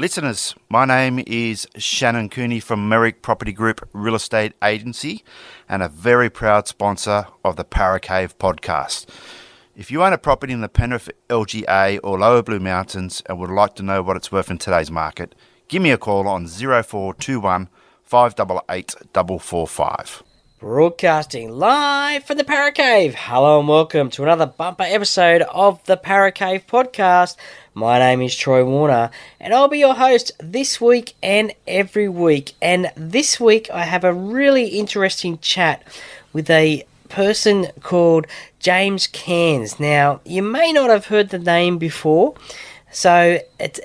Listeners, my name is Shannon Cooney from Merrick Property Group Real Estate Agency and a very proud sponsor of the Para Cave podcast. If you own a property in the Penrith LGA or Lower Blue Mountains and would like to know what it's worth in today's market, give me a call on 0421 588 445. Broadcasting live from the Para Cave. Hello and welcome to another bumper episode of the Para Cave podcast. My name is Troy Warner and I'll be your host this week and every week. And this week I have a really interesting chat with a person called James Cairns. Now, you may not have heard the name before, so it's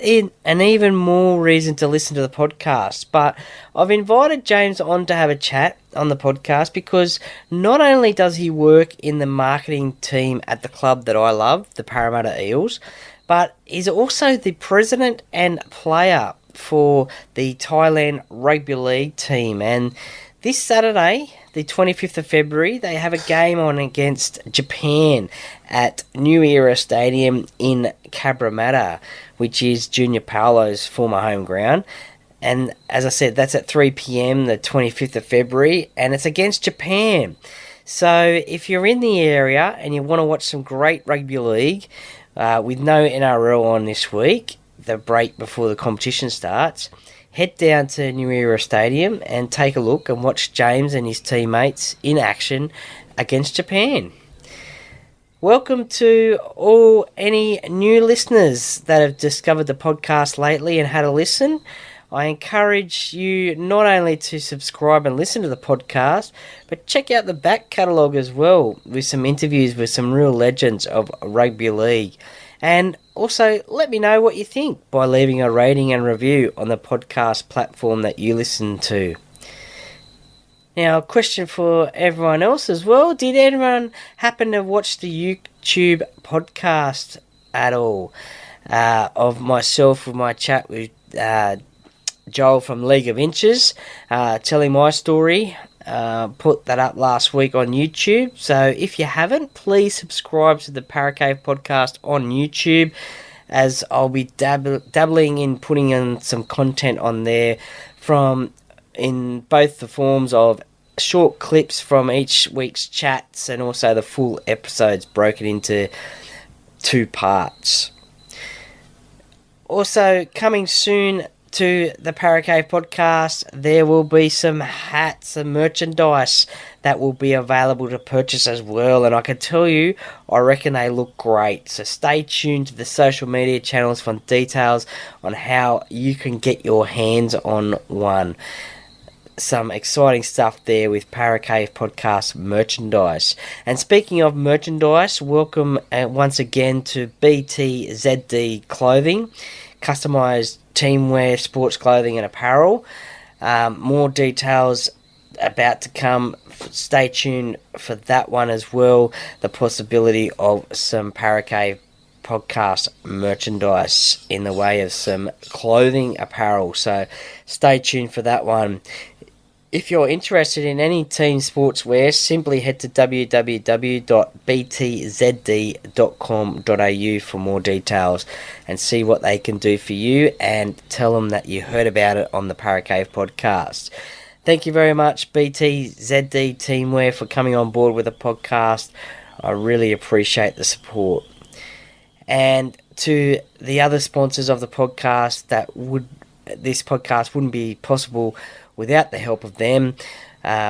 an even more reason to listen to the podcast. But I've invited James on to have a chat on the podcast because not only does he work in the marketing team at the club that I love, the Parramatta Eels, but he's also the president and player for the Thailand Rugby League team. And this Saturday, the 25th of February, they have a game on against Japan at New Era Stadium in Cabramatta, which is Junior Paolo's former home ground. And as I said, that's at 3 p.m, the 25th of February, and it's against Japan. So if you're in the area and you want to watch some great rugby league, with no NRL on this week, the break before the competition starts, head down to New Era Stadium and take a look and watch James and his teammates in action against Japan. Welcome to any new listeners that have discovered the podcast lately and had a listen. I encourage you not only to subscribe and listen to the podcast, but check out the back catalogue as well with some interviews with some real legends of rugby league. And also let me know what you think by leaving a rating and review on the podcast platform that you listen to. Now, a question for everyone else as well. Did anyone happen to watch the YouTube podcast at all of myself with my chat with Joel from League of Inches, telling my story? Put that up last week on YouTube. So if you haven't, please subscribe to the Para Cave podcast on YouTube, as I'll be dabbling in putting in some content on there in both the forms of short clips from each week's chats and also the full episodes broken into 2 parts. Also coming soon to the Para Cave podcast, there will be some hats and merchandise that will be available to purchase as well, and I can tell you, I reckon they look great. So stay tuned to the social media channels for details on how you can get your hands on one. Some exciting stuff there with Para Cave podcast merchandise. And speaking of merchandise, welcome once again to BTZD Clothing, customised teamwear, sports clothing and apparel. More details about to come. Stay tuned for that one as well. The possibility of some Para Cave podcast merchandise in the way of some clothing apparel. So stay tuned for that one. If you're interested in any team sportswear, simply head to www.btzd.com.au for more details and see what they can do for you, and tell them that you heard about it on the Para Cave podcast. Thank you very much, BTZD Teamwear, for coming on board with the podcast. I really appreciate the support. And to the other sponsors of the podcast, this podcast wouldn't be possible without the help of them.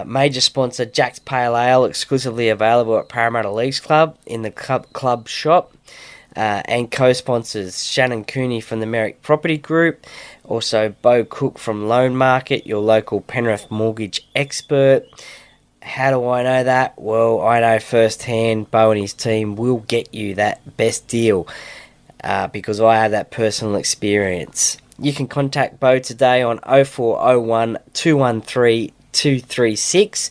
Major sponsor Jack's Pale Ale, exclusively available at Parramatta Leagues Club in the club shop. And co-sponsors Shannon Cooney from the Merrick Property Group. Also Bo Cook from Loan Market, your local Penrith mortgage expert. How do I know that? Well, I know firsthand Bo and his team will get you that best deal because I have that personal experience. You can contact Bo today on 0401 213 236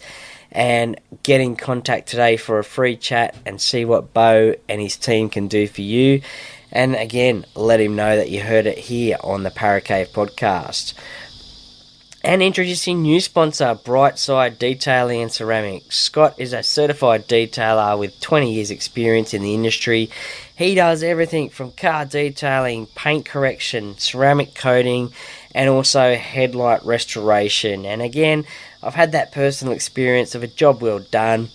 and get in contact today for a free chat and see what Bo and his team can do for you. And again, let him know that you heard it here on the Para Cave podcast. And introducing new sponsor, Brightside Detailing and Ceramics. Scott is a certified detailer with 20 years experience in the industry. He does everything from car detailing, paint correction, ceramic coating, and also headlight restoration. And again, I've had that personal experience of a job well done,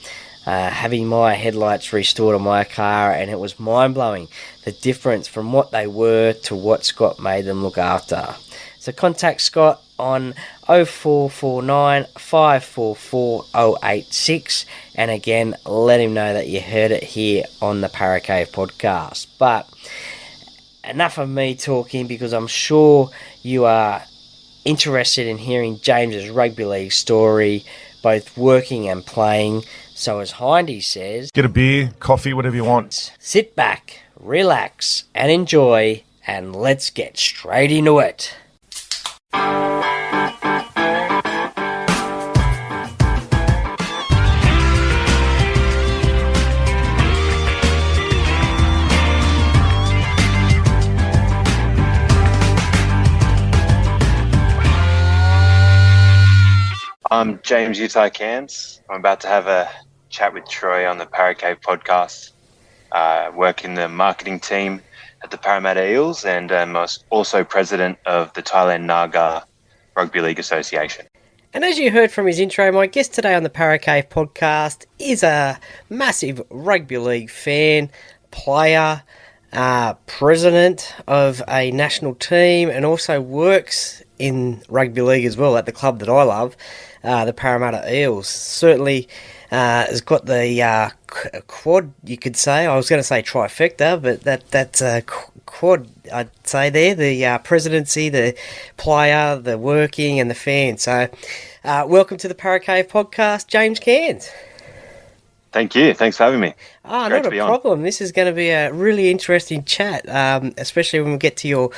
having my headlights restored on my car, and it was mind-blowing, the difference from what they were to what Scott made them look after. So contact Scott on 0449 544 086, and again, let him know that you heard it here on the Para Cave podcast. But enough of me talking, because I'm sure you are interested in hearing James's rugby league story, both working and playing. So as Hindy says, get a beer, coffee, whatever you want. Sit back, relax, and enjoy, and let's get straight into it. I'm James Utai Cairns. I'm about to have a chat with Troy on the Para Cave podcast. Work in the marketing team at the Parramatta Eels, and I'm also president of the Thailand Naga Rugby League Association. And as you heard from his intro, my guest today on the Para Cave podcast is a massive rugby league fan, player, president of a national team, and also works in rugby league as well at the club that I love, the Parramatta Eels. Certainly has got the quad, you could say. I was going to say trifecta, but that's a quad, I'd say there. The presidency, the player, the working, and the fan. So welcome to the Para Cave podcast, James Cairns. Thank you. Thanks for having me. Not a problem. This is going to be a really interesting chat, especially when we get to your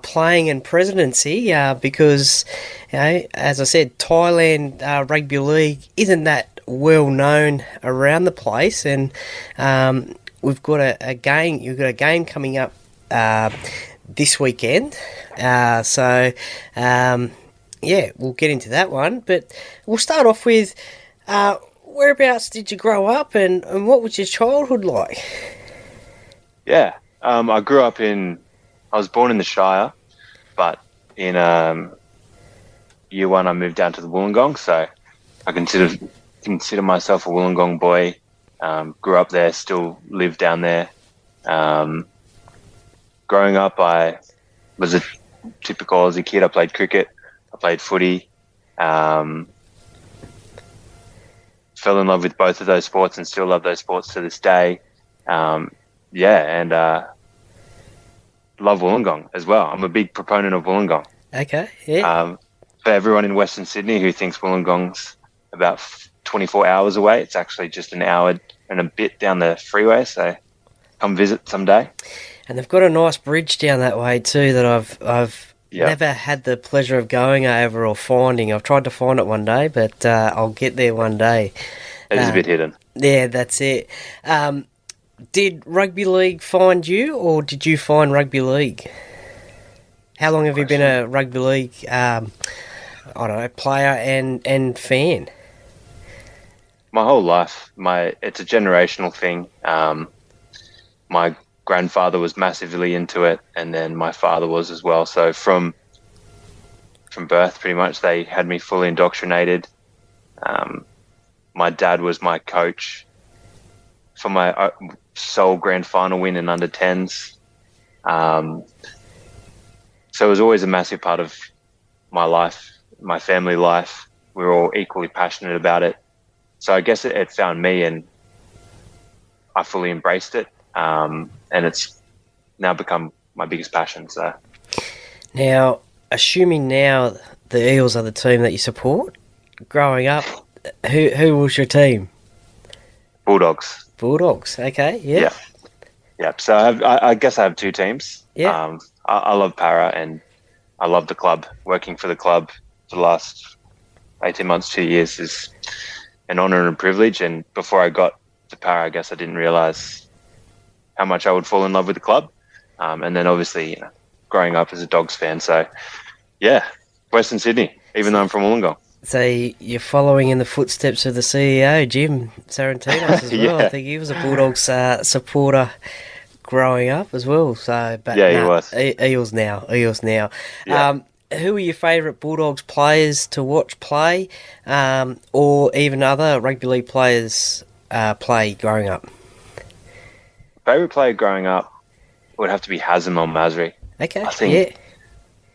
playing and presidency, because, you know, as I said, Thailand Rugby League isn't that well known around the place, and we've got a game. You've got a game coming up this weekend, so we'll get into that one. But we'll start off with. Whereabouts did you grow up, and what was your childhood like? Yeah, I was born in the Shire, but in year one I moved down to the Wollongong, so I consider myself a Wollongong boy. Grew up there, still live down there. Growing up, I was a typical Aussie kid. I played cricket, I played footy. Fell in love with both of those sports and still love those sports to this day. Love Wollongong as well. I'm a big proponent of Wollongong. Okay, yeah. For everyone in Western Sydney who thinks Wollongong's about 24 hours away, it's actually just an hour and a bit down the freeway, so come visit someday. And they've got a nice bridge down that way too that I've never had the pleasure of going over or finding. I've tried to find it one day, but I'll get there one day. It is a bit hidden. Yeah, that's it. Did rugby league find you, or did you find rugby league? How long have you been a rugby league, player and fan? My whole life. It's a generational thing. My grandfather was massively into it, and then my father was as well. So from birth, pretty much, they had me fully indoctrinated. My dad was my coach for my sole grand final win in under 10s. So it was always a massive part of my life, my family life. We were all equally passionate about it. So I guess it found me, and I fully embraced it. And it's now become my biggest passion. So, now, assuming now the Eels are the team that you support, growing up, who was your team? Bulldogs. Bulldogs. Okay. Yeah. Yeah. So I guess I have two teams. Yeah. I love Para, and I love the club. Working for the club for the last 18 months, 2 years is an honour and a privilege. And before I got to Para, I guess I didn't realise how much I would fall in love with the club. And then obviously, growing up as a Dogs fan. So, yeah, Western Sydney, even though I'm from Wollongong. So you're following in the footsteps of the CEO, Jim Sarantinos, as well. Yeah. I think he was a Bulldogs supporter growing up as well. So, but Yeah, he was. Eels now. Yeah. Who are your favourite Bulldogs players to watch play, or even other rugby league players play growing up? Favorite player growing up would have to be Hazem Al Masri. Okay, I think yeah,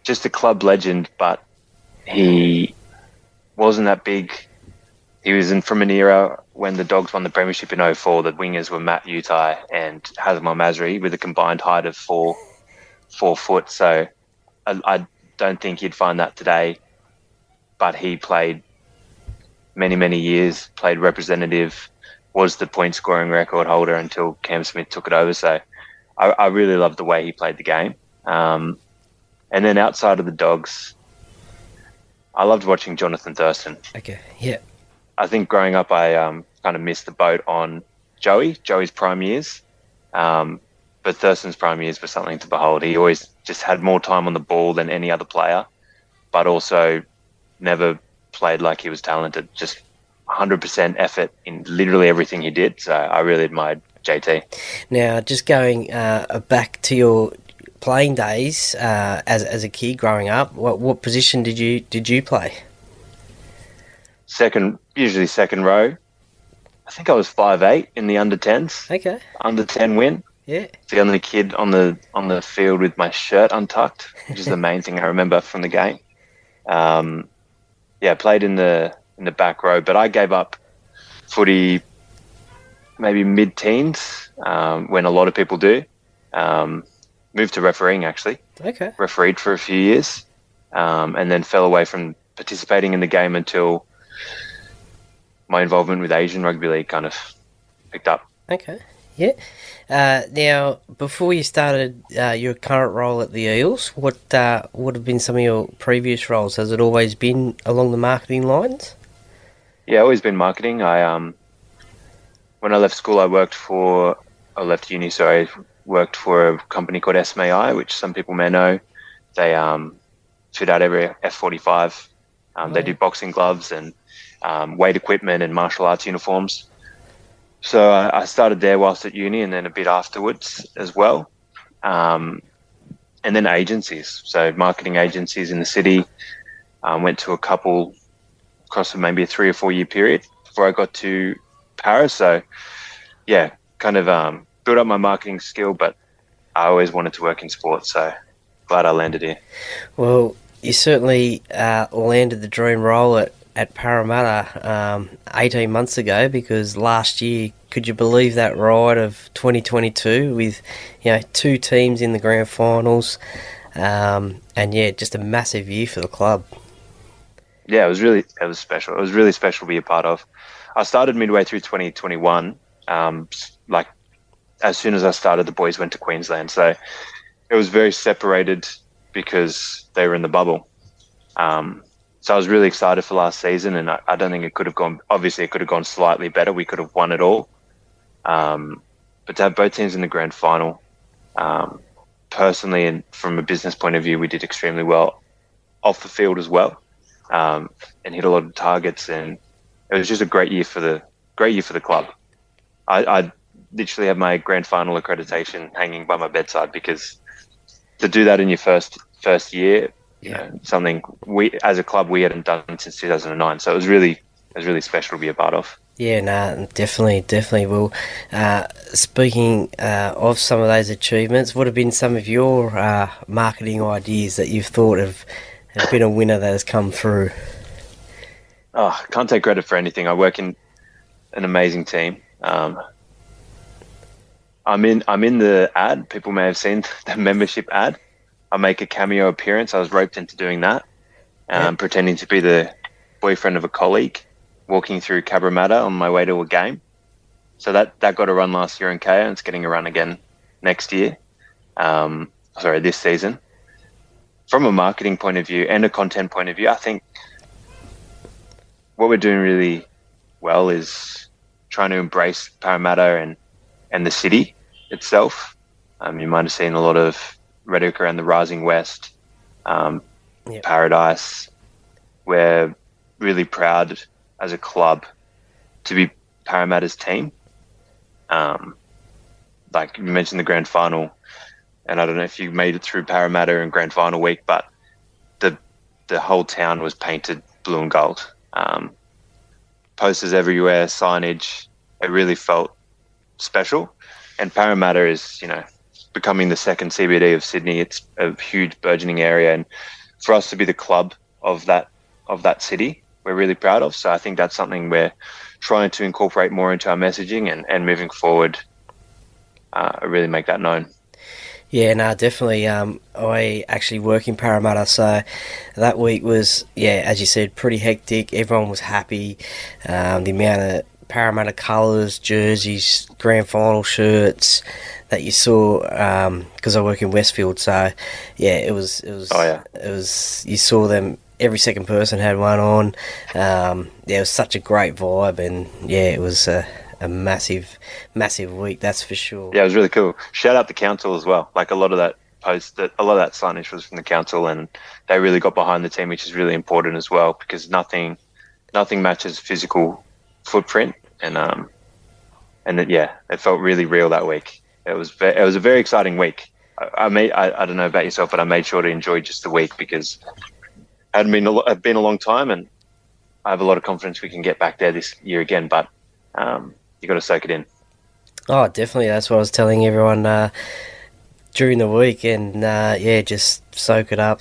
just a club legend, but he wasn't that big. He was from an era when the Dogs won the premiership in '04. The wingers were Matt Utai and Hazem Al Masri with a combined height of 4 foot. So I don't think you'd find that today. But he played many years, played representative, was the point scoring record holder until Cam Smith took it over. So I really loved the way he played the game. And then outside of the Dogs, I loved watching Jonathan Thurston. okay, yeah, I think growing up, I kind of missed the boat on Joey's prime years. But Thurston's prime years were something to behold. He always just had more time on the ball than any other player, but also never played like he was talented. Just 100% effort in literally everything he did. So I really admired JT. Now, just going back to your playing days as a kid growing up, what position did you play? Usually second row. I think I was 5'8" in the under 10s. Okay, Under 10 win. yeah, The only kid on the field with my shirt untucked, which is the main thing I remember from the game. Played in the back row, but I gave up footy maybe mid-teens when a lot of people do. Moved to refereeing, actually. okay, Refereed for a few years, and then fell away from participating in the game until my involvement with Asian Rugby League kind of picked up. okay, yeah. Now, before you started your current role at the Eels, what would have been some of your previous roles? Has it always been along the marketing lines? Yeah, always been marketing. When I left school, I left uni, so I worked for a company called SMAI, which some people may know. They fit out every F-45. They do boxing gloves and weight equipment and martial arts uniforms. So I started there whilst at uni, and then a bit afterwards as well. And then agencies, so marketing agencies in the city. Went to a couple across maybe a 3 or 4 year period before I got to Paris. So yeah, kind of built up my marketing skill, but I always wanted to work in sports. So glad I landed here. Well, you certainly landed the dream role at Parramatta 18 months ago, because last year, could you believe that ride of 2022 with 2 teams in the grand finals, and just a massive year for the club. Yeah, it was special. It was really special to be a part of. I started midway through 2021. Like as soon as I started, the boys went to Queensland, so it was very separated because they were in the bubble. So I was really excited for last season, and I don't think it could have gone. Obviously, it could have gone slightly better. We could have won it all, but to have both teams in the grand final, personally and from a business point of view, we did extremely well off the field as well, and hit a lot of targets. And it was just a great year for the club. I literally have my grand final accreditation hanging by my bedside, because to do that in your first year. Something we as a club we hadn't done since 2009, so it was really special to be a part of. Yeah, no, definitely. Well, speaking of some of those achievements, what have been some of your marketing ideas that you've thought have been a winner that has come through? Oh, I can't take credit for anything. I work in an amazing team. I'm in the ad. People may have seen the membership ad. I make a cameo appearance. I was roped into doing that, pretending to be the boyfriend of a colleague, walking through Cabramatta on my way to a game. So that got a run last year in KO, and it's getting a run again next year. This season. From a marketing point of view and a content point of view, I think what we're doing really well is trying to embrace Parramatta and the city itself. You might have seen a lot of rhetoric around the Rising West, Paradise. We're really proud as a club to be Parramatta's team. like you mentioned the grand final, and I don't know if you made it through Parramatta in grand final week, but the whole town was painted blue and gold. Posters everywhere, signage. It really felt special. And Parramatta is, becoming the second CBD of Sydney. It's a huge burgeoning area, and for us to be the club of that city, we're really proud of. So I think that's something we're trying to incorporate more into our messaging and moving forward, really make that known. Yeah, no, definitely. I actually work in Parramatta, so that week was, as you said, pretty hectic. Everyone was happy. The amount of Parramatta colours, jerseys, grand final shirts that you saw, because I work in Westfield, so it was. Oh, yeah. It was. You saw them. Every second person had one on. It was such a great vibe, and it was a massive week, that's for sure. Yeah, it was really cool. Shout out the council as well. Like a lot of that signage was from the council, and they really got behind the team, which is really important as well, because nothing matches physical footprint, and it felt really real that week. It was a very exciting week. I don't know about yourself, but I made sure to enjoy just the week because it hadn't been a long time, and I have a lot of confidence we can get back there this year again. But you got to soak it in. Oh, definitely. That's what I was telling everyone during the week, and just soak it up,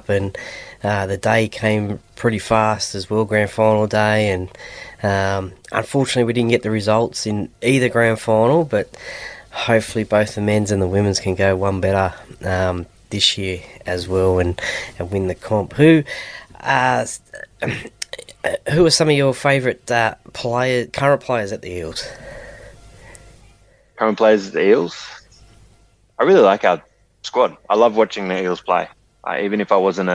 and the day came pretty fast as well, grand final day, and unfortunately we didn't get the results in either grand final, but hopefully both the men's and the women's can go one better this year as well and win the comp. Who are some of your favourite current players at the Eels? Current players at the Eels? I really like our squad. I love watching the Eels play. Even if I wasn't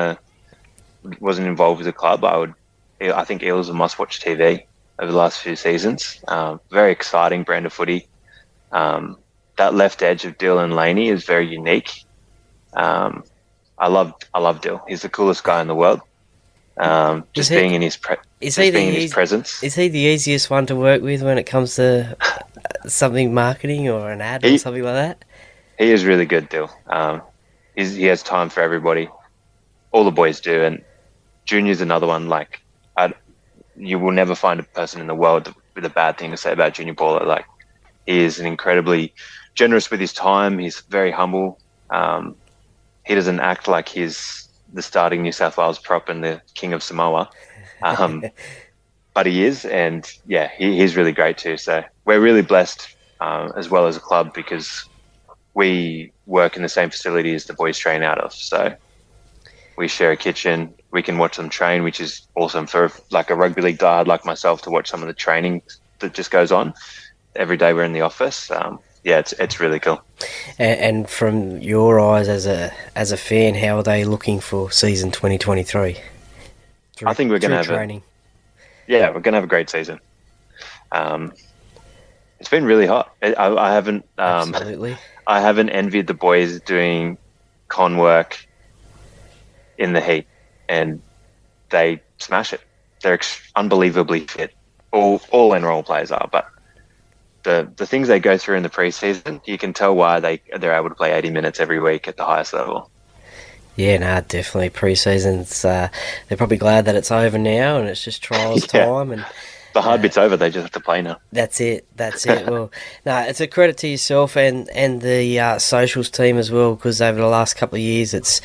involved with the club, I think Eels are must-watch TV over the last few seasons. Very exciting brand of footy. That left edge of Dylan Laney is very unique. I love Dill. He's the coolest guy in the world. Being in his presence. Is he the easiest one to work with when it comes to something marketing or an ad or something like that? He is really good, Dill. He has time for everybody. All the boys do, and Junior's another one. You will never find a person in the world with a bad thing to say about Junior Paulo. He is incredibly generous with his time. He's very humble. He doesn't act like he's the starting New South Wales prop and the king of Samoa. But he is, and he's really great too. So we're really blessed as well as a club because we work in the same facility as the boys train out of. So we share a kitchen. We can watch them train, which is awesome for a rugby league diehard like myself to watch some of the training that just goes on. Every day we're in the office. It's really cool. And from your eyes as a fan, how are they looking for season 2023? I think we're going to have training. We're going to have a great season. It's been really hot. I haven't Absolutely. I haven't envied the boys doing con work in the heat, and they smash it. They're unbelievably fit. All NRL players are, but the things they go through in the preseason, you can tell why they're able to play 80 minutes every week at the highest level. Yeah, no, definitely. Pre-season's, they're probably glad that it's over now and it's just trials time. And the hard bit's over. They just have to play now. That's it. Well, no, it's a credit to yourself and the socials team as well, because over the last couple of years, it's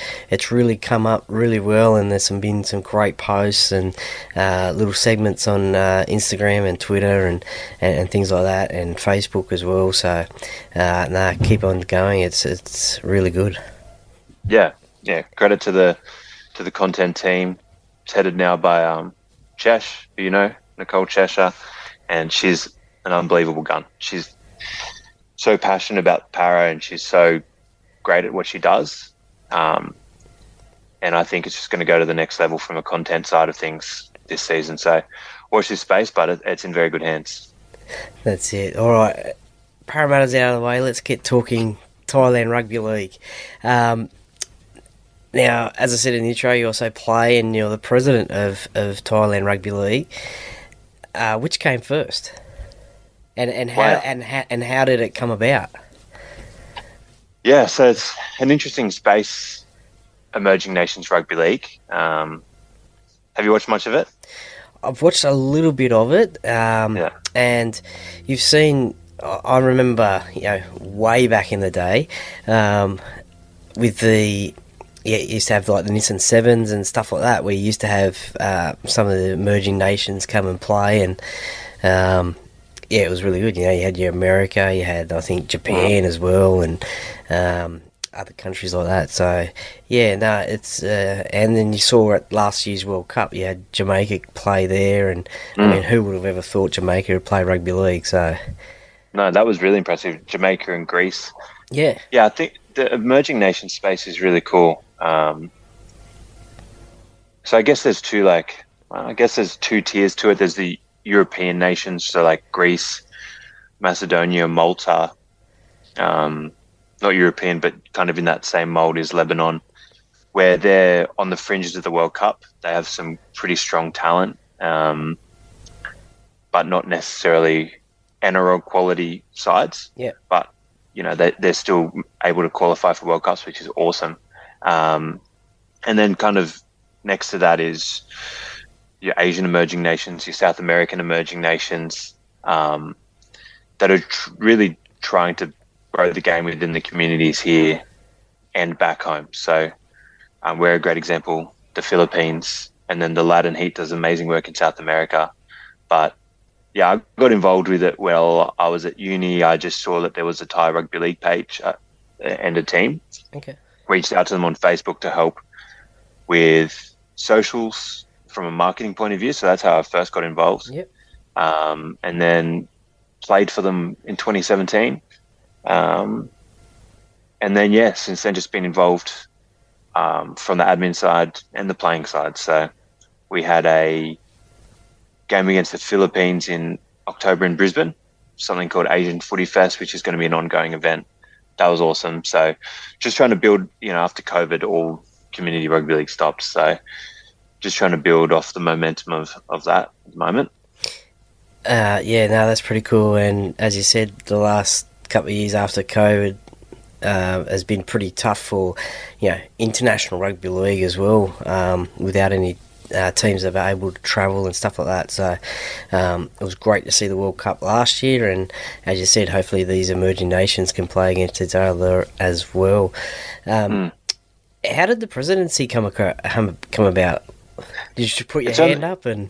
really come up really well, and there's been some great posts and little segments on Instagram and Twitter and things like that, and Facebook as well. So, keep on going. It's really good. Yeah. Credit to the content team. It's headed now by Chesh, who you know, Nicole Cheshire, and she's an unbelievable gun. She's so passionate about Para, and she's so great at what she does. And I think it's just going to go to the next level from a content side of things this season. So watch this space, but it's in very good hands. That's it. All right, Parramatta's out of the way. Let's get talking Thailand Rugby League. Now, as I said in the intro, you also play and you're the president of Thailand Rugby League. Which came first? And how did it come about? Yeah, so it's an interesting space, emerging nations rugby league. Have you watched much of it? I've watched a little bit of it, Yeah. and you've seen. I remember, way back in the day, with the you used to have like the Nissan Sevens and stuff like that, where you used to have some of the emerging nations come and play, and it was really good. You had your America, you had I think Japan as well, and other countries like that. So yeah, no, it's and then you saw at last year's World Cup, you had Jamaica play there, and I mean, who would have ever thought Jamaica would play rugby league? So No, that was really impressive. Jamaica and Greece. yeah, Yeah, I think the emerging nation space is really cool. So I guess there's there's two tiers to it. There's the European nations, so like Greece, Macedonia, Malta. Not European, but kind of in that same mold as Lebanon, where they're on the fringes of the World Cup. They have some pretty strong talent, but not necessarily NRL quality sides. Yeah. But they're still able to qualify for World Cups, which is awesome. And then kind of next to that is your Asian emerging nations, your South American emerging nations, that are really trying to grow the game within the communities here and back home. So we're a great example, the Philippines, and then the Latin Heat does amazing work in South America. But yeah, I got involved with it while I was at uni. I just saw that there was a Thai rugby league page and a team. okay, Reached out to them on Facebook to help with socials from a marketing point of view. So that's how I first got involved. yep, And then played for them in 2017. And then, yeah, since then just been involved from the admin side and the playing side. So we had a game against the Philippines in October in Brisbane, something called Asian Footy Fest, which is going to be an ongoing event. That was awesome. So just trying to build, after COVID, all community rugby league stopped. So just trying to build off the momentum of that at the moment. yeah, no, that's pretty cool. And as you said, the last couple of years after COVID has been pretty tough for international rugby league as well, without any teams that are able to travel and stuff like that. So it was great to see the World Cup last year, and as you said, hopefully these emerging nations can play against each other as well. How did the presidency come about? Did you put your hand up and?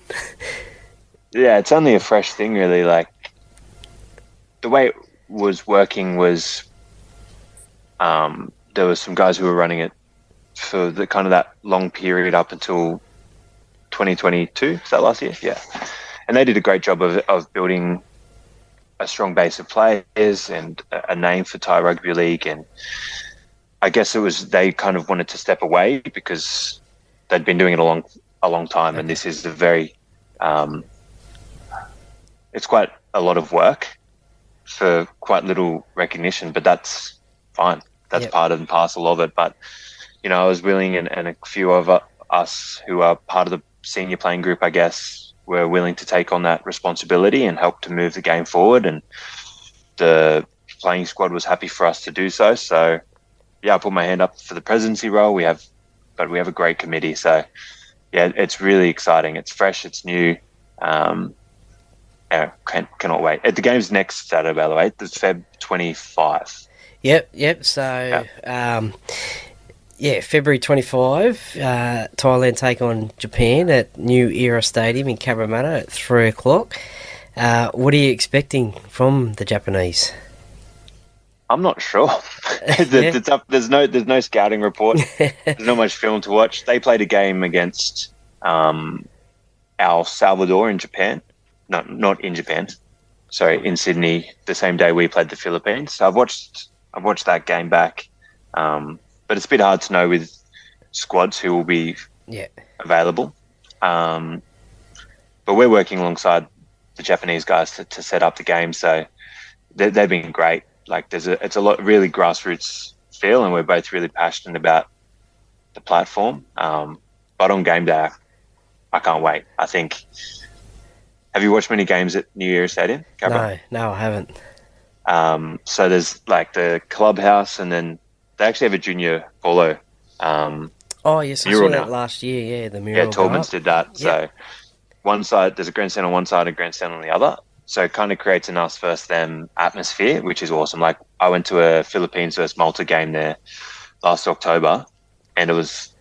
Yeah, it's only a fresh thing, really. Like the way it was working was, there was some guys who were running it for the kind of that long period up until 2022. Is that last year? Yeah, and they did a great job of building a strong base of players and a name for Thai rugby league. And I guess they kind of wanted to step away because they'd been doing it a long time, and this is a very it's quite a lot of work for quite little recognition, but that's fine. That's part and parcel of it. But, I was willing, and a few of us who are part of the senior playing group, I guess, were willing to take on that responsibility and help to move the game forward. And the playing squad was happy for us to do so. So, yeah, I put my hand up for the presidency role. We have a great committee. So, yeah, it's really exciting. It's fresh. It's new. Cannot wait. The game's next Saturday, by the way. It's Feb 25. Yep. So, February 25, Thailand take on Japan at New Era Stadium in Cabramatta at 3 o'clock. What are you expecting from the Japanese? I'm not sure. There's no scouting report. There's not much film to watch. They played a game against El Salvador in Japan. No, not in Japan. Sorry, in Sydney, the same day we played the Philippines. So I've watched that game back, but it's a bit hard to know with squads who will be available. But we're working alongside the Japanese guys to set up the game, so they've been great. Like it's a lot really grassroots feel, and we're both really passionate about the platform. But on game day, I can't wait. I think. Have you watched many games at New Era Stadium, Cabra? No, I haven't. So there's like the clubhouse, and then they actually have a junior polo. Oh, yes, I saw mural that now. last year, yeah, the Yeah, mural go Tallman's up. did that. Yep. So one side, there's a grandstand on one side and grandstand on the other. So it kind of creates an us versus them atmosphere, which is awesome. Like I went to a Philippines versus Malta game there last October, and it was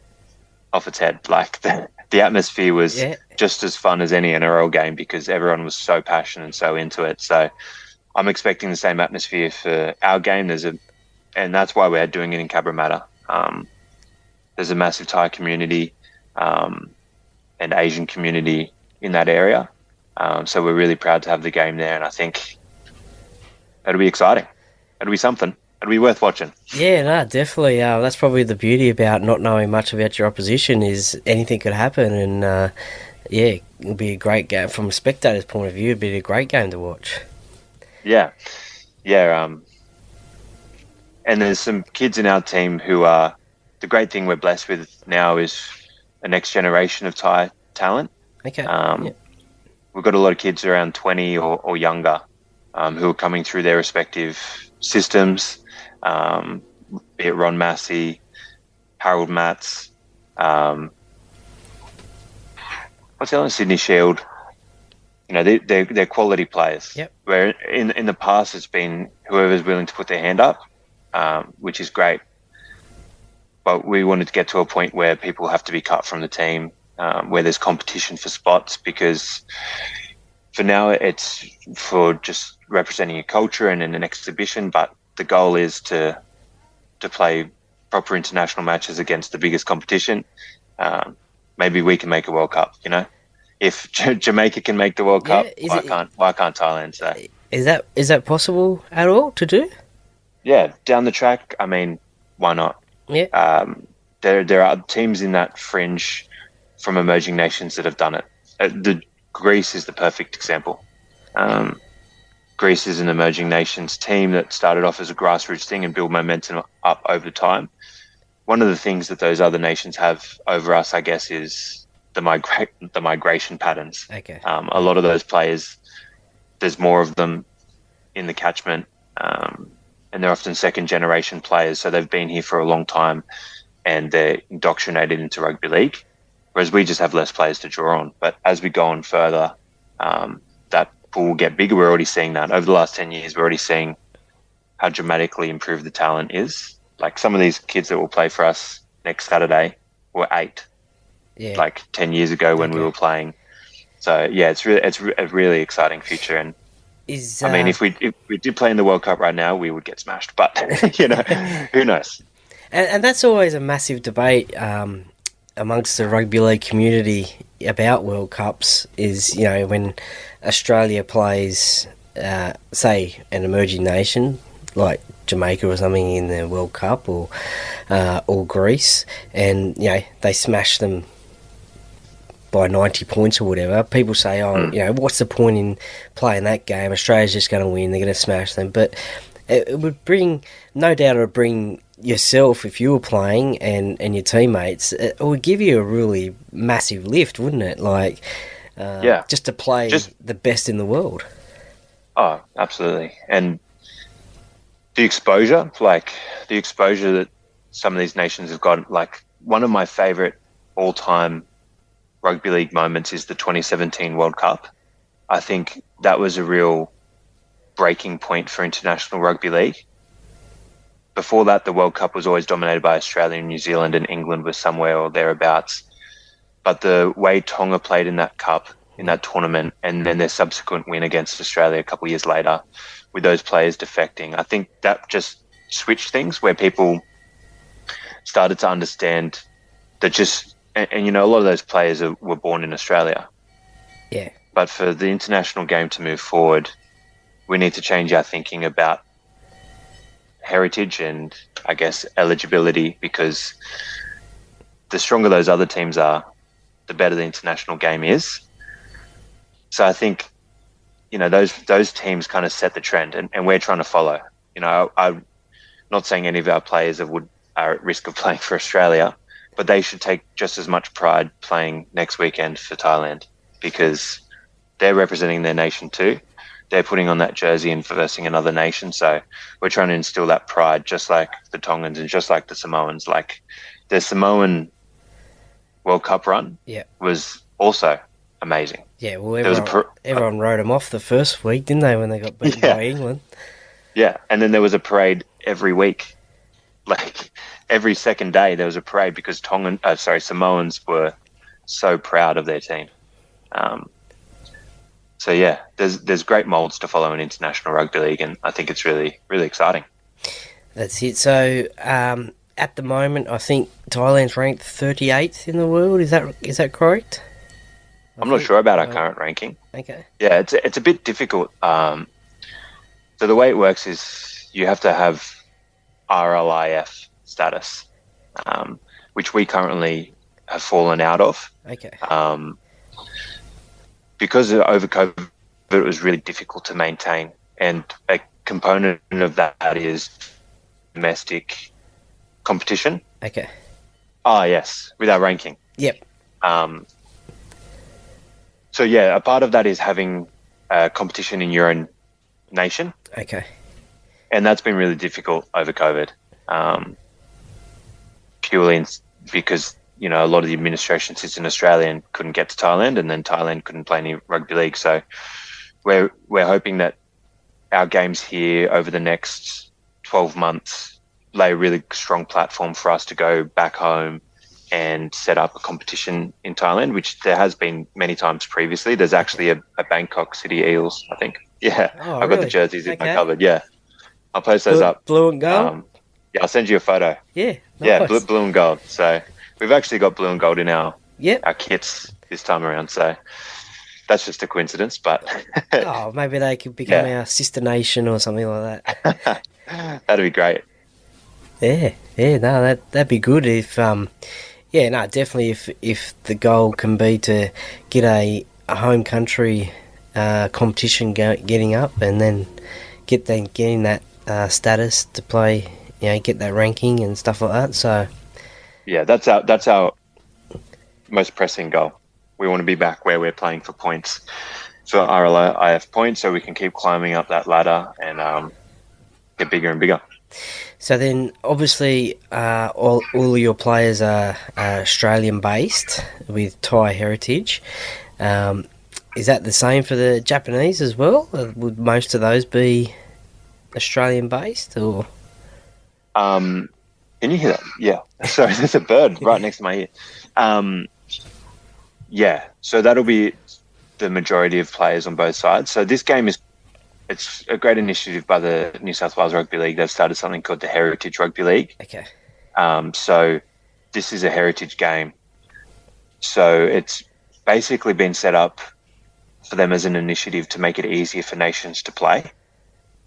off its head. Like the atmosphere was Yeah. just as fun as any NRL game because everyone was so passionate and so into it. So I'm expecting the same atmosphere for our game. And that's why we're doing it in Cabramatta. There's a massive Thai community and Asian community in that area. So we're really proud to have the game there, and I think it'll be exciting. It'll be something. It'll be worth watching. Yeah, no, definitely. That's probably the beauty about not knowing much about your opposition is anything could happen, and yeah, it'll be a great game from a spectator's point of view. It'll be a great game to watch. Yeah. And there's some kids in our team who are the great thing we're blessed with now is a next generation of Thai talent. Okay. Yeah. We've got a lot of kids around 20 or younger who are coming through their respective systems, be it Ron Massey, Harold Matz, what's the other one? Sydney Shield. They're quality players. Yep. Where in the past it's been whoever's willing to put their hand up, which is great. But we wanted to get to a point where people have to be cut from the team, where there's competition for spots, because for now it's for just representing a culture and in an exhibition, but the goal is to play proper international matches against the biggest competition. Maybe we can make a World Cup, If Jamaica can make the World Cup, why can't Thailand? So Is that possible at all to do? yeah, down the track, I mean, why not? Yeah. There are teams in that fringe from emerging nations that have done it. Greece is the perfect example. Greece is an emerging nations team that started off as a grassroots thing and built momentum up over time. One of the things that those other nations have over us, I guess, is the migration patterns. Okay. A lot of those players, there's more of them in the catchment, and they're often second generation players, so they've been here for a long time and they're indoctrinated into rugby league, whereas we just have less players to draw on. But as we go on further, that pool will get bigger. We're already seeing that. Over the last 10 years, we're already seeing how dramatically improved the talent is. Like some of these kids that will play for us next Saturday were 8, like 10 years ago when we were playing. So yeah, it's a really exciting future. And I mean, if we did play in the World Cup right now, we would get smashed. But who knows? And that's always a massive debate amongst the rugby league community about World Cups. Is when Australia plays, say, an emerging nation like Jamaica or something in the World Cup, or Greece, and they smash them by 90 points or whatever. People say, what's the point in playing that game? Australia's just going to win. They're going to smash them. But it would bring, no doubt, it would bring yourself, if you were playing, and your teammates, it would give you a really massive lift, wouldn't it? Like, just to play the best in the world. Oh, absolutely. And the exposure that some of these nations have got, like one of my favorite all-time rugby league moments is the 2017 World Cup. I think that was a real breaking point for international rugby league. Before that, the World Cup was always dominated by Australia and New Zealand, and England was somewhere or thereabouts. But the way Tonga played in that cup, in that tournament, and then their subsequent win against Australia a couple of years later, with those players defecting, I think that just switched things, where people started to understand that and a lot of those players were born in Australia. Yeah. But for the international game to move forward, we need to change our thinking about heritage and, I guess, eligibility, because the stronger those other teams are, the better the international game is. So I think, those teams kind of set the trend, and we're trying to follow. I'm not saying any of our players are at risk of playing for Australia, but they should take just as much pride playing next weekend for Thailand, because they're representing their nation too. they're putting on that jersey and versing another nation. So we're trying to instill that pride, just like the Tongans and just like the Samoans. Like the Samoan World Cup run was also amazing. Yeah, well, everyone wrote them off the first week, didn't they, when they got beaten by England? Yeah, and then there was a parade every week. Like every second day there was a parade because Samoans were so proud of their team. So yeah, there's great molds to follow in international rugby league, and I think it's really, really exciting. That's it. So at the moment, I think Thailand's ranked 38th in the world. Is that correct? I'm not sure about our current ranking. Okay. Yeah, it's a bit difficult. So the way it works is you have to have RLIF status, which we currently have fallen out of. Okay. Because over COVID, it was really difficult to maintain, and a component of that is domestic competition. Okay. Ah, yes, with our ranking. Yep. So yeah, a part of that is having competition in your own nation. Okay. And that's been really difficult over COVID, purely because, a lot of the administration sits in Australia and couldn't get to Thailand, and then Thailand couldn't play any rugby league. So we're hoping that our games here over the next 12 months lay a really strong platform for us to go back home and set up a competition in Thailand, which there has been many times previously. There's actually a Bangkok City Eels, I think. Yeah, oh, I've really? got the jerseys in my cupboard. Yeah, I'll post those up. Blue and gold? Yeah, I'll send you a photo. Yeah, nice. Yeah, blue and gold. So we've actually got blue and gold in our kits this time around. So that's just a coincidence, but oh, maybe they could become our sister nation or something like that. That'd be great. Yeah, no, that'd be good if definitely if the goal can be to get a home country competition getting up, and then getting that status to play, get that ranking and stuff like that. So yeah, that's our most pressing goal. We want to be back where we're playing for points, for RLIF points, so we can keep climbing up that ladder and get bigger and bigger. So then, obviously, all of your players are Australian-based with Thai heritage. Is that the same for the Japanese as well? Would most of those be Australian-based, or? Can you hear that? Yeah. Sorry, there's a bird right next to my ear. Yeah, so that'll be the majority of players on both sides. So this game it's a great initiative by the New South Wales Rugby League. They've started something called the Heritage Rugby League. Okay. So this is a heritage game. So it's basically been set up for them as an initiative to make it easier for nations to play,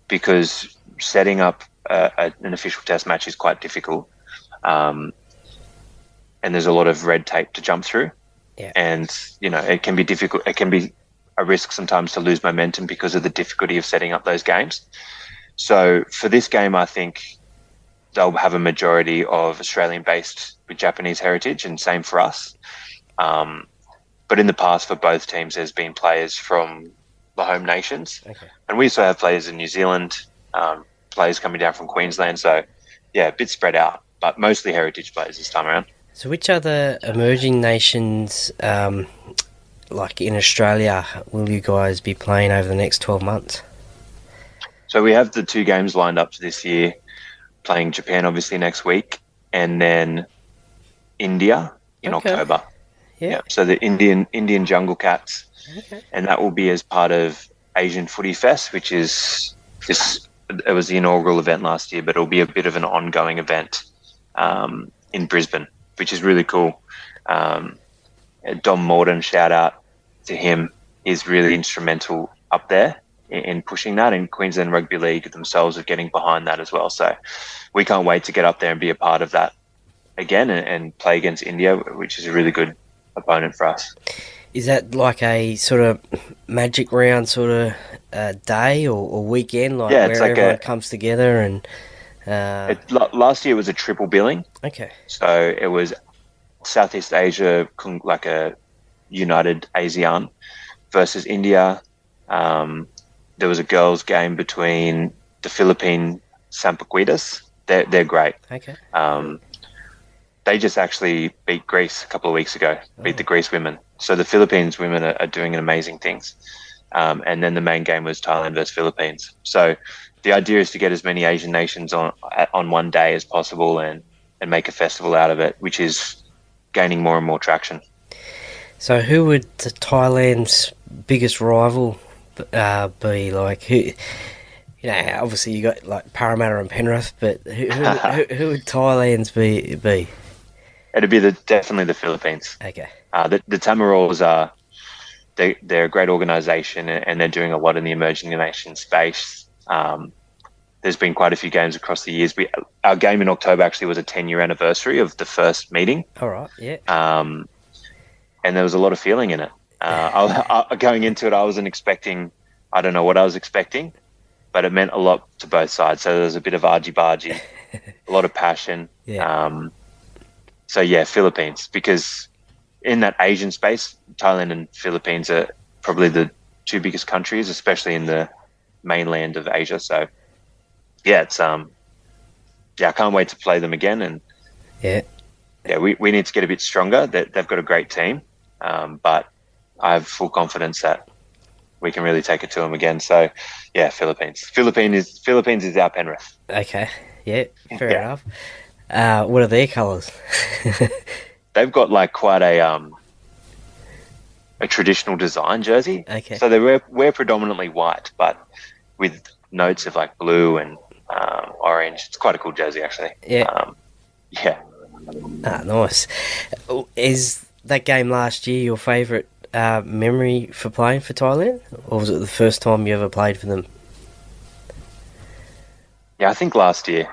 because setting up an official test match is quite difficult. And there's a lot of red tape to jump through. Yeah. And, it can be difficult. It can be a risk sometimes to lose momentum because of the difficulty of setting up those games. So for this game, I think they'll have a majority of Australian-based with Japanese heritage, and same for us. But in the past, for both teams, there's been players from the home nations. Okay. And we also have players in New Zealand, players coming down from Queensland. So, yeah, a bit spread out, but mostly heritage players this time around. So which other emerging nations, like in Australia, will you guys be playing over the next 12 months? So we have the 2 games lined up for this year, playing Japan obviously next week, and then India in October. Yeah. So the Indian Jungle Cats, and that will be as part of Asian Footy Fest, which is it was the inaugural event last year, but it'll be a bit of an ongoing event in Brisbane, which is really cool. Dom Morden, shout out to him, is really instrumental up there in pushing that, and Queensland Rugby League themselves are getting behind that as well. So we can't wait to get up there and be a part of that again and play against India, which is a really good opponent for us. Is that like a sort of magic round sort of day or weekend, where everyone comes together and... last year it was a triple billing. Okay. So it was Southeast Asia, like a united ASEAN versus India, there was a girls' game between the Philippine Sampaguitas. They're great. Okay. They just actually beat Greece a couple of weeks ago. Beat the Greece women. So the Philippines women are doing amazing things. And then the main game was Thailand versus Philippines. So the idea is to get as many Asian nations on one day as possible and make a festival out of it, which is gaining more and more traction. So who would Thailand's biggest rival be? Like, who? You know, obviously you got like Parramatta and Penrith, but who would Thailand's be? It'd be definitely the Philippines. Okay. The Tamaraws they're a great organisation and they're doing a lot in the emerging nation space. There's been quite a few games across the years. Our game in October actually was a 10-year anniversary of the first meeting. All right. Yeah. And there was a lot of feeling in it. Going into it, I wasn't expecting. I don't know what I was expecting, but it meant a lot to both sides. So there was a bit of argy-bargy, a lot of passion. Yeah. So yeah, Philippines, because in that Asian space, Thailand and Philippines are probably the two biggest countries, especially in the mainland of Asia. So yeah, it's I can't wait to play them again. And we need to get a bit stronger. They've got a great team, but I have full confidence that we can really take it to them again. So yeah, Philippines is our Penrith. Okay. Yeah. Fair enough. What are their colours? They've got like quite a traditional design jersey. Okay. So they wear predominantly white, but with notes of like blue and orange. It's quite a cool jersey, actually. Yeah. Yeah. Nice. Is that game last year your favourite memory for playing for Thailand, or was it the first time you ever played for them? Yeah, I think last year.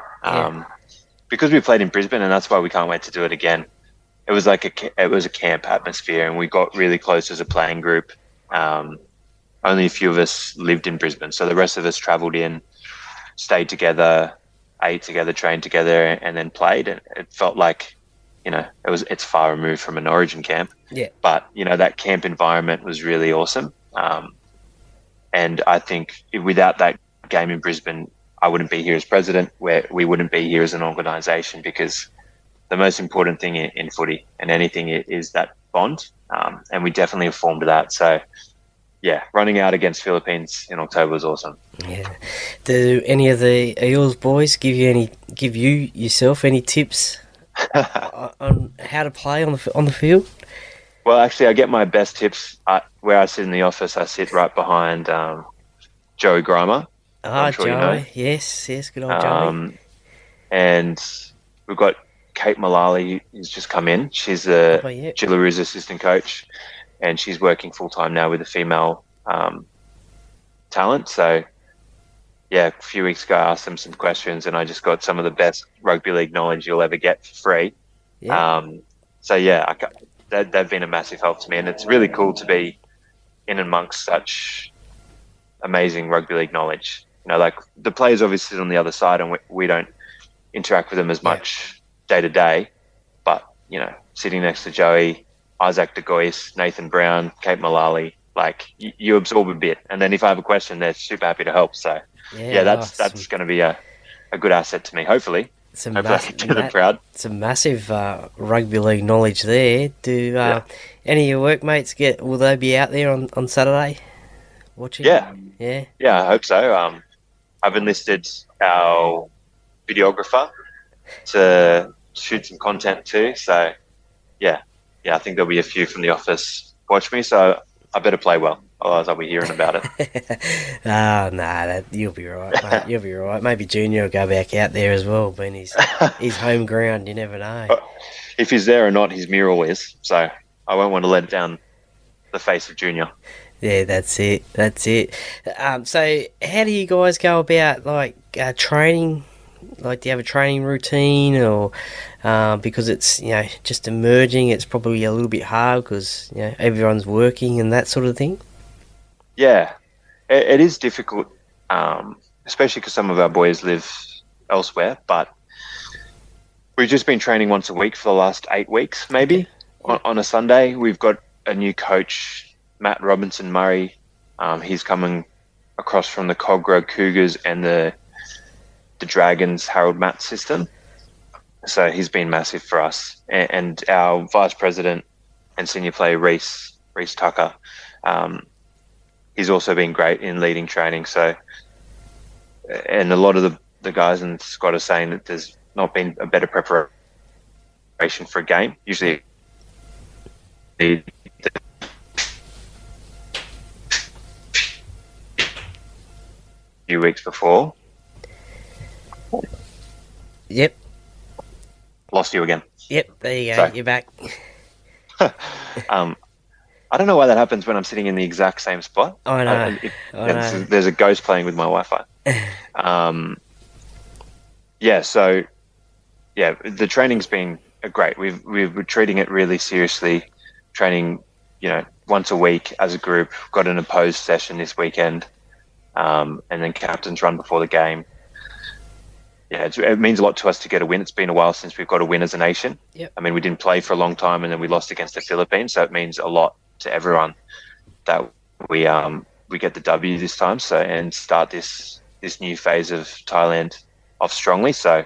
Because we played in Brisbane, and that's why we can't wait to do it again. It was like a camp atmosphere, and we got really close as a playing group. Only a few of us lived in Brisbane, so the rest of us travelled in, stayed together, ate together, trained together, and then played. And it felt like, it's far removed from an Origin camp. Yeah. But that camp environment was really awesome. And I think without that game in Brisbane, I wouldn't be here as president. We wouldn't be here as an organisation, because the most important thing in footy and anything is that bond. And we definitely have formed that. So, yeah, running out against Philippines in October was awesome. Yeah. Do any of the Eels boys give you yourself any tips on how to play on the field? Well, actually, I get my best tips where I sit in the office. I sit right behind Joey Grimer. Ah, sure Joey. You know. Yes, good old Joey. And we've got Kate Mullally, who's just come in. She's a Jillaroos assistant coach, and she's working full-time now with a female talent. So, yeah, a few weeks ago I asked them some questions, and I just got some of the best rugby league knowledge you'll ever get for free. Yeah. They've been a massive help to me, and it's really cool to be in amongst such amazing rugby league knowledge. Like the players obviously sit on the other side, and we don't interact with them as much day to day. But sitting next to Joey, Isaac De Gois, Nathan Brown, Kate Mullally, like you absorb a bit, and then if I have a question, they're super happy to help. So that's going to be a good asset to me. Hopefully, I can do them proud. Some massive rugby league knowledge there. Do any of your workmates will they be out there on Saturday watching? Yeah, I hope so. I've enlisted our videographer to shoot some content too. So, yeah, I think there'll be a few from the office watch me. So I better play well, otherwise I'll be hearing about it. You'll be right, mate. You'll be right. Maybe Junior will go back out there as well, being his home ground. You never know. If he's there or not, his mural is. So I won't want to let down the face of Junior. Yeah, that's it. So how do you guys go about training? Like, do you have a training routine, or because it's just emerging, it's probably a little bit hard because everyone's working and that sort of thing? Yeah, it is difficult, especially because some of our boys live elsewhere. But we've just been training once a week for the last 8 weeks, maybe. On a Sunday. We've got a new coach, Matt Robinson Murray. He's coming across from the Cogra Cougars and the Dragons Harold Matt system. So he's been massive for us. And our vice president and senior player, Reese Tucker, he's also been great in leading training. So, and a lot of the guys in the squad are saying that there's not been a better preparation for a game. Usually the few weeks before. Yep. Lost you again. Yep, there you go. Sorry. You're back. I don't know why that happens when I'm sitting in the exact same spot. I know. There's a ghost playing with my Wi-Fi. The training's been great. We're treating it really seriously. Training, once a week as a group. Got an opposed session this weekend, and then captain's run before the game. Yeah, it means a lot to us to get a win. It's been a while since we've got a win as a nation. Yep. I mean, we didn't play for a long time, and then we lost against the Philippines, so it means a lot to everyone that we get the W this time. So and start this new phase of Thailand off strongly. So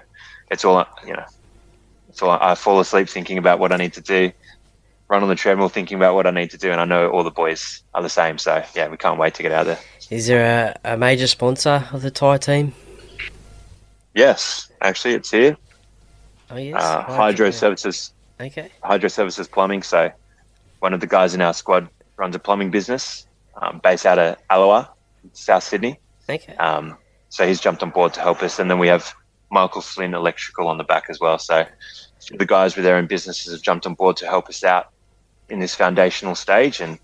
it's all I fall asleep thinking about what I need to do, run on the treadmill thinking about what I need to do, and I know all the boys are the same. So yeah, we can't wait to get out there. Is there a major sponsor of the Thai team? Yes, actually, it's here. Oh yes, Hydro Services. Okay. Hydro Services Plumbing. So one of the guys in our squad runs a plumbing business based out of Alawa, South Sydney. Okay. So he's jumped on board to help us, and then we have Michael Flynn Electrical on the back as well. So the guys with their own businesses have jumped on board to help us out in this foundational stage, and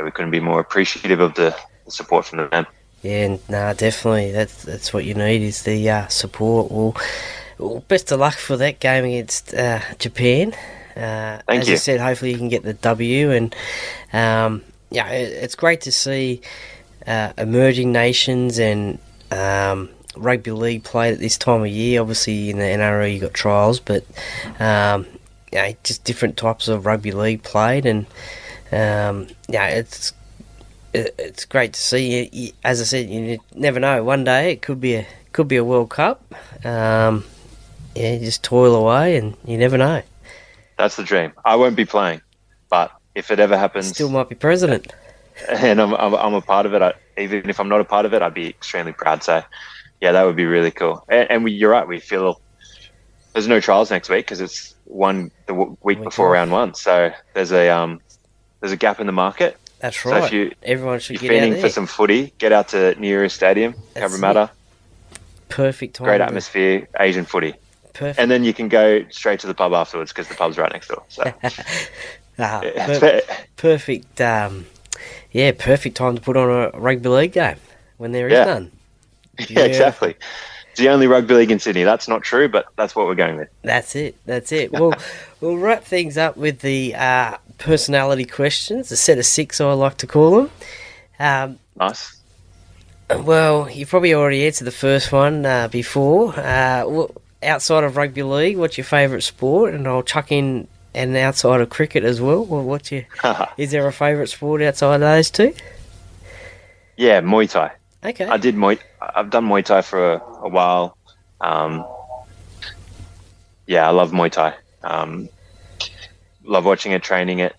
we couldn't be more appreciative of the support from them. Yeah, definitely. That's what you need is the support. Well, best of luck for that game against Japan. As you said, hopefully you can get the W. And it's great to see emerging nations and rugby league played at this time of year. Obviously, in the NRL you got trials, but just different types of rugby league played, and it's great to see. As I said, you never know. One day it could be a World Cup. You just toil away, and you never know. That's the dream. I won't be playing, but if it ever happens, still might be president. And I'm a part of it. Even if I'm not a part of it, I'd be extremely proud. So, yeah, that would be really cool. And you're right. We feel there's no trials next week because it's the week before round one. So there's a gap in the market. That's right. So if everyone should you're get out feeding there for some footy, get out to Neera Stadium, Cabramatta. Perfect time. Great atmosphere, Asian footy. Perfect. And then you can go straight to the pub afterwards because the pub's right next door. So perfect. Perfect time to put on a rugby league game when there is none. Yeah, exactly. It's the only rugby league in Sydney. That's not true, but that's what we're going with. That's it. Well, we'll wrap things up with the personality questions, a set of 6 I like to call them. Nice. Well, you probably already answered the first one before. Outside of rugby league, what's your favourite sport? And I'll chuck in and outside of cricket as well. Is there a favourite sport outside of those two? Yeah, Muay Thai. Okay. I've done Muay Thai for a while. I love Muay Thai. Love watching it, training it.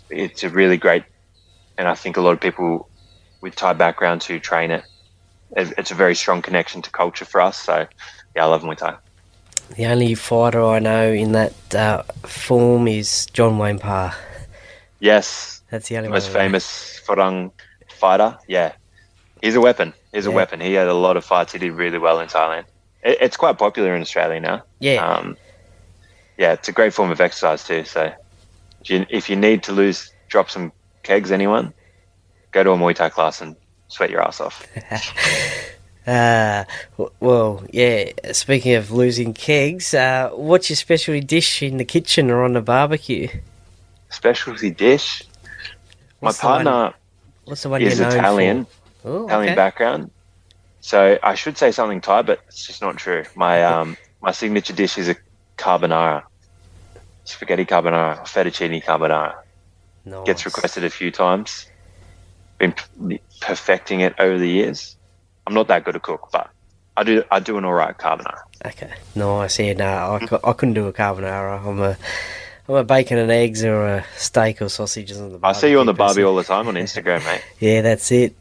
It's a really great, and I think a lot of people with Thai backgrounds who train it, it's a very strong connection to culture for us. So, yeah, I love Muay Thai. The only fighter I know in that form is John Wayne Parr. Yes. That's the only most famous Farang fighter. Yeah. He's a weapon. A weapon. He had a lot of fights. He did really well in Thailand. It's quite popular in Australia now. Yeah. It's a great form of exercise too. So if you need to drop some kegs, anyone, go to a Muay Thai class and sweat your ass off. Speaking of losing kegs, what's your specialty dish in the kitchen or on the barbecue? Specialty dish? My partner what's the one is you're known Italian. for? Oh, Italian background. So I should say something Thai, but it's just not true. My my signature dish is a carbonara. Spaghetti carbonara, fettuccine carbonara. Nice. Gets requested a few times. been perfecting it over the years. I'm not that good a cook, but I do an all right carbonara. Okay, nice. Yeah, no, I couldn't do a carbonara. I'm a bacon and eggs or a steak or sausages on the I barbecue. see you on the person. barbie all the time on Instagram, mate. Yeah, that's it.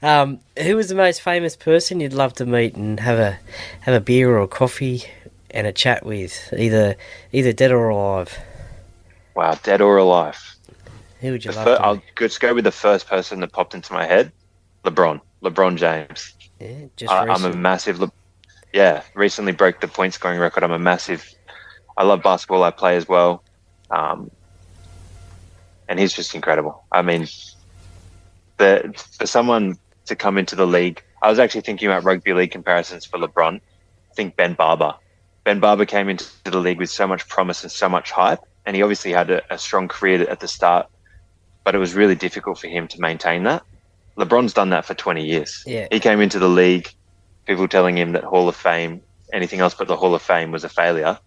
Who was the most famous person you'd love to meet and have a beer or a coffee and a chat with, either dead or alive? Wow, dead or alive? Who would you love to I'll meet? just go with the first person that popped into my head. LeBron James. Yeah, just I'm a recent. massive. Recently broke the point scoring record. I love basketball. I play as well, and he's just incredible. I mean, for someone to come into the league, I was actually thinking about rugby league comparisons for LeBron. I think Ben Barber. Ben Barber came into the league with so much promise and so much hype, and he obviously had a strong career at the start, but it was really difficult for him to maintain that. LeBron's done that for 20 years. Yeah. He came into the league, people telling him that Hall of Fame, anything else but the Hall of Fame was a failure,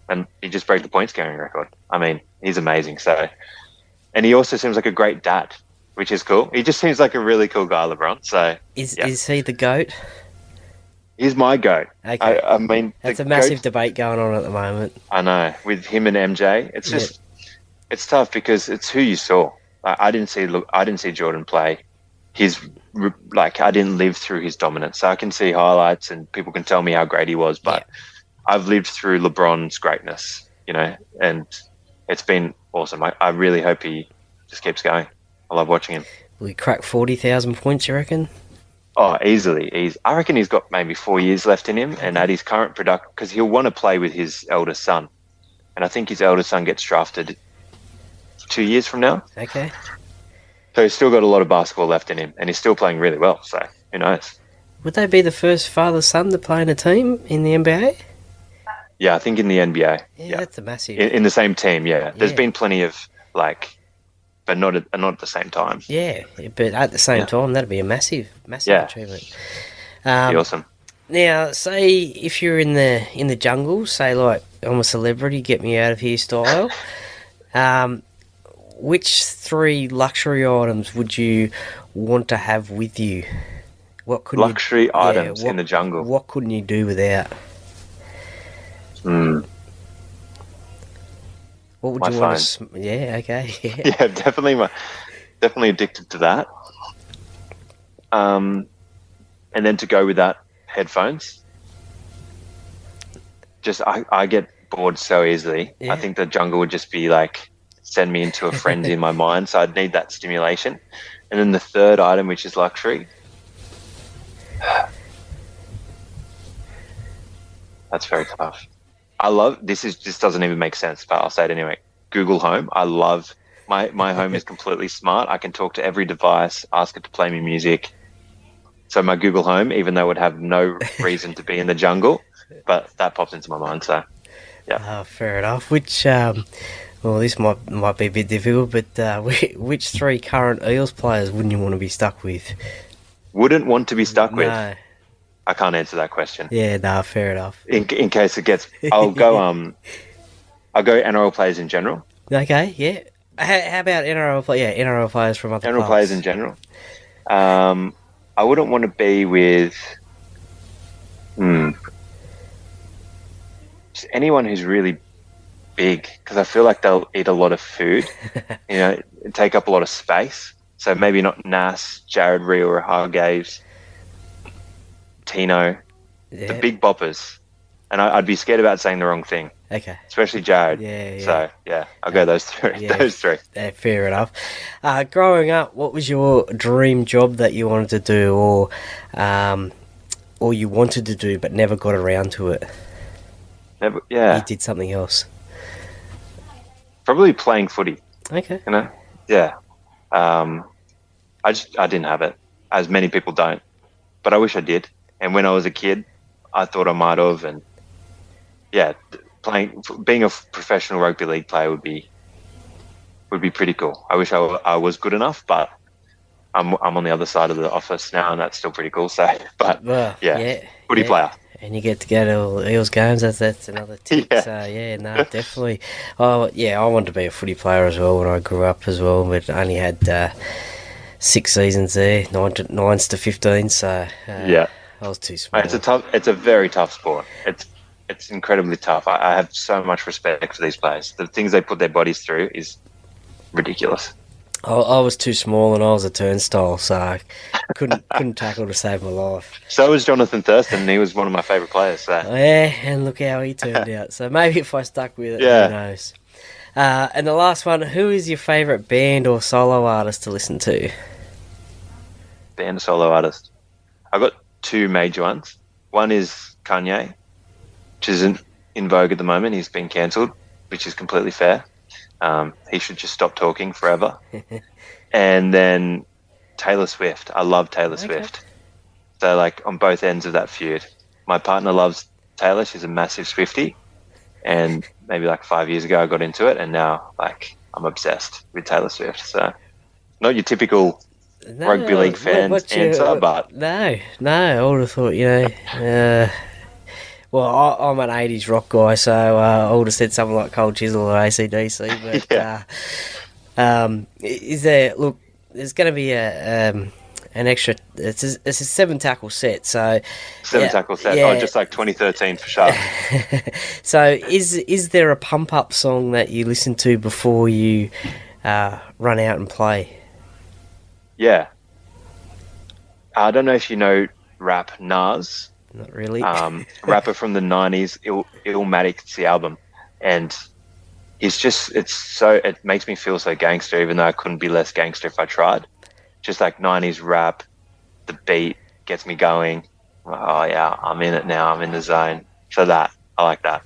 and he just broke the point scoring record. I mean, he's amazing. So, and he also seems like a great dad, which is cool. He just seems like a really cool guy, LeBron. So Is he the GOAT? he's my GOAT. Okay. I mean, That's the a massive GOAT, debate going on at the moment. I know, with him and MJ. It's just, it's tough because it's who you saw. I didn't see Jordan play. I didn't live through his dominance. So I can see highlights and people can tell me how great he was, but I've lived through LeBron's greatness, and it's been awesome. I really hope he just keeps going. I love watching him. Will he crack 40,000 points, you reckon? Oh, easily. I reckon he's got maybe 4 years left in him, and at his current production, because he'll want to play with his eldest son, and I think his eldest son gets drafted 2 years from now. Okay. So he's still got a lot of basketball left in him, and he's still playing really well. So who knows? Would they be the first father-son to play in a team in the NBA? Yeah, I think in the NBA. Yeah, that's a massive... In the same team. Yeah, there's Yeah. been plenty of but not at the same time. Yeah, but at the same time, that'd be a massive Yeah. achievement. Be awesome. Now, say if you're in the jungle, say like I'm a celebrity, get me out of here style. Which 3 luxury items would you want to have with you? What could Luxury items in the jungle. What couldn't you do without? What would My you want to? Yeah, okay, yeah. Yeah, definitely addicted to that. And then to go with that, headphones. Just I get bored so easily. Yeah. I think the jungle would just be send me into a frenzy in my mind. So I'd need that stimulation. And then the third item, which is luxury. That's very tough. I love this doesn't even make sense, but I'll say it anyway. Google Home. I love my home is completely smart. I can talk to every device, ask it to play me music. So my Google Home, even though it would have no reason to be in the jungle, but that pops into my mind. So yeah. Fair enough. Which well, this might be a bit difficult, but which 3 current Eels players wouldn't you want to be stuck with? Wouldn't want to be stuck with. No. I can't answer that question. Yeah, no, fair enough. In case it gets, I'll go NRL players in general. Okay, yeah. How about NRL players? Yeah, NRL players from other NRL clubs. players in general. I wouldn't want to be with just anyone who's really big, because I feel like they'll eat a lot of food, take up a lot of space. So maybe not Nas, Jared Reel or Hargaves, Tino, the big boppers. And I'd be scared about saying the wrong thing, Okay. especially Jared. Yeah. So yeah, I'll go those 3. Yeah. Those 3. Fair enough. Growing up, what was your dream job that you wanted to do, or you wanted to do but never got around to it? Never, yeah, You did something else. probably playing footy. Okay. Yeah. I didn't have it, as many people don't, but I wish I did. And when I was a kid, I thought I might have, and yeah, being a professional rugby league player would be pretty cool. I wish I was good enough, but I'm on the other side of the office now, and that's still pretty cool. So, but Well, footy player. And you get to go to all the Eels games. That's another tip. Yeah. So yeah, no, definitely. Oh yeah, I wanted to be a footy player as well when I grew up as well, but I only had 6 seasons there, 9s to 15. So Yeah. I was too small. It's a very tough sport. It's incredibly tough. I have so much respect for these players. The things they put their bodies through is ridiculous. I was too small and I was a turnstile, so I couldn't tackle to save my life. So was Jonathan Thurston, and he was one of my favourite players. So. Yeah, and look how he turned out. So maybe if I stuck with it, Yeah. who knows? And the last one, who is your favourite band or solo artist to listen to? Band solo artist. I've got two major ones. One is Kanye, which isn't in vogue at the moment. He's been cancelled, which is completely fair. He should just stop talking forever. And then Taylor Swift. I love Taylor Swift. So, like, on both ends of that feud. My partner loves Taylor. She's a massive Swiftie. And maybe like 5 years ago I got into it, and now, like, I'm obsessed with Taylor Swift. So, not your typical rugby league fan answer, but... No, I would have thought, well, I'm an 80s rock guy, so I would have said something like Cold Chisel or AC/DC. But is there? Look, there's going to be an extra. It's a 7-tackle set, so 7-tackle set. yeah. Oh, just like 2013 for sure. So is there a pump up song that you listen to before you run out and play? Yeah. I don't know if you know rap Nas. Not really. Rapper from the 90s, Illmatic's the album, and it makes me feel so gangster, even though I couldn't be less gangster if I tried. Just like 90s rap, the beat gets me going. Oh yeah, I'm in it now, I'm in the zone. So I like that.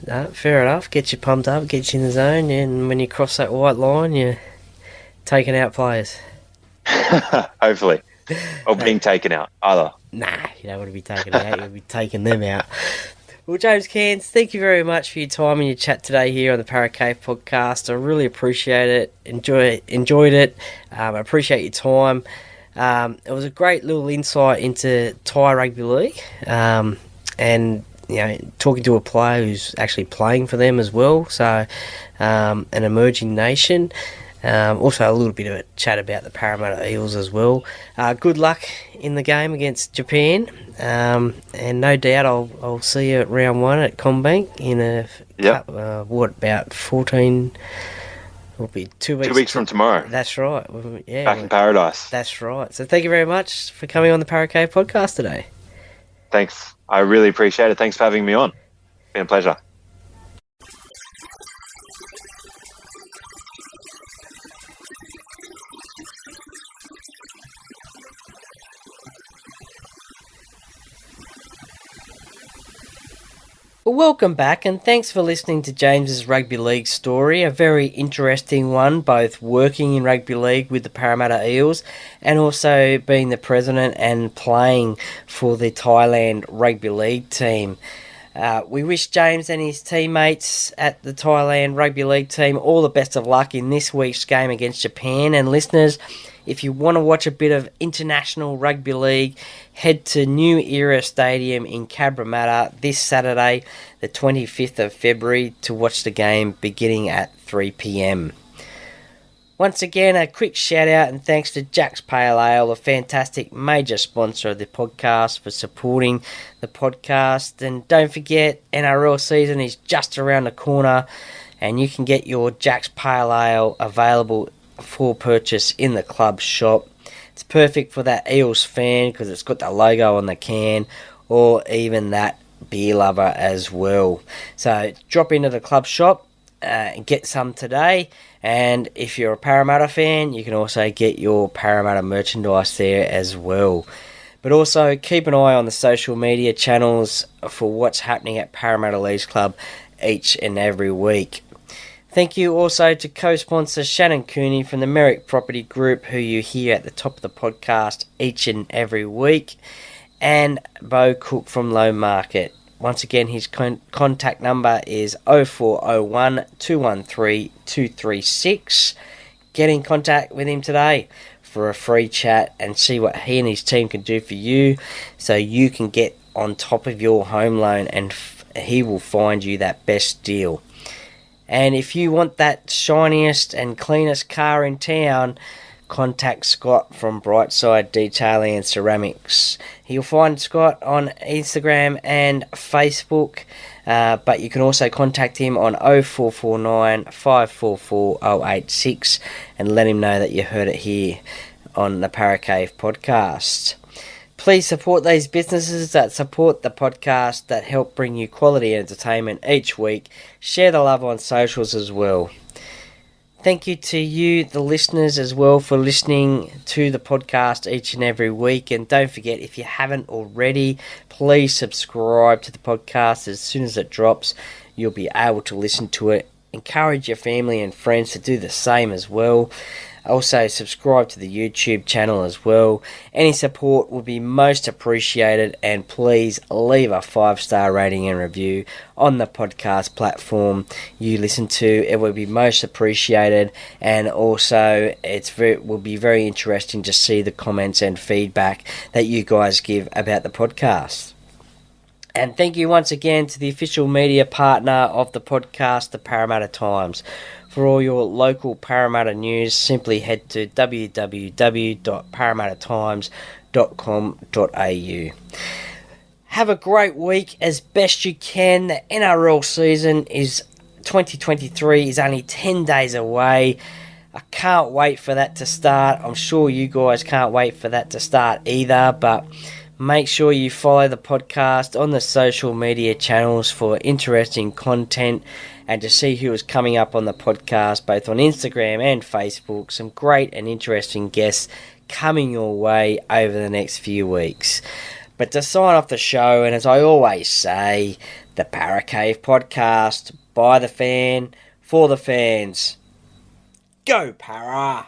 No, fair enough. Get you pumped up, get you in the zone, and when you cross that white line, you're taking out players. Hopefully. Or being taken out, either. Nah, you don't want to be taken out, you'll be taking them out. Well, James Cairns, thank you very much for your time and your chat today here on the Para Cave podcast. I really appreciate it. Enjoyed it. I appreciate your time. It was a great little insight into Thai rugby league, and talking to a player who's actually playing for them as well. So, an emerging nation. Also, a little bit of a chat about the Parramatta Eels as well. Good luck in the game against Japan, and no doubt I'll see you at round 1 at CommBank in about 14. It'll be 2 weeks. 2 weeks from tomorrow. That's right. Yeah, back in paradise. That's right. So thank you very much for coming on the Para Cave podcast today. Thanks. I really appreciate it. Thanks for having me on. It's been a pleasure. Well, welcome back, and thanks for listening to James's rugby league story. A very interesting one, both working in rugby league with the Parramatta Eels and also being the president and playing for the Thailand rugby league team. We wish James and his teammates at the Thailand rugby league team all the best of luck in this week's game against Japan. And listeners, if you want to watch a bit of international rugby league, head to New Era Stadium in Cabramatta this Saturday, the 25th of February, to watch the game beginning at 3 p.m. Once again, a quick shout out and thanks to Jack's Pale Ale, a fantastic major sponsor of the podcast, for supporting the podcast. And don't forget, NRL season is just around the corner, and you can get your Jack's Pale Ale available for purchase in the club shop. It's perfect for that Eels fan because it's got the logo on the can, or even that beer lover as well. So drop into the club shop and get some today. And if you're a Parramatta fan, you can also get your Parramatta merchandise there as well. But also keep an eye on the social media channels for what's happening at Parramatta Leagues Club each and every week. Thank you also to co-sponsor Shannon Cooney from the Merrick Property Group, who you hear at the top of the podcast each and every week, and Bo Cook from Low Market. Once again, his contact number is 0401 213 236. Get in contact with him today for a free chat and see what he and his team can do for you, so you can get on top of your home loan, and he will find you that best deal. And if you want that shiniest and cleanest car in town, contact Scott from Brightside Detailing and Ceramics. You'll find Scott on Instagram and Facebook, but you can also contact him on 0449 544 086 and let him know that you heard it here on the Paracave podcast. Please support these businesses that support the podcast, that help bring you quality entertainment each week. Share the love on socials as well. Thank you to you, the listeners, as well, for listening to the podcast each and every week. And don't forget, if you haven't already, please subscribe to the podcast. As soon as it drops, you'll be able to listen to it. Encourage your family and friends to do the same as well. Also, subscribe to the YouTube channel as well. Any support would be most appreciated, and please leave a 5-star rating and review on the podcast platform you listen to. It would be most appreciated, and also will be very interesting to see the comments and feedback that you guys give about the podcast. And thank you once again to the official media partner of the podcast, the Parramatta Times. For all your local Parramatta news, simply head to www.parramattatimes.com.au. Have a great week as best you can. The NRL season 2023 is only 10 days away. I can't wait for that to start. I'm sure you guys can't wait for that to start either, but make sure you follow the podcast on the social media channels for interesting content and to see who is coming up on the podcast, both on Instagram and Facebook. Some great and interesting guests coming your way over the next few weeks. But to sign off the show, and as I always say, the Paracave podcast, by the fan, for the fans. Go Para!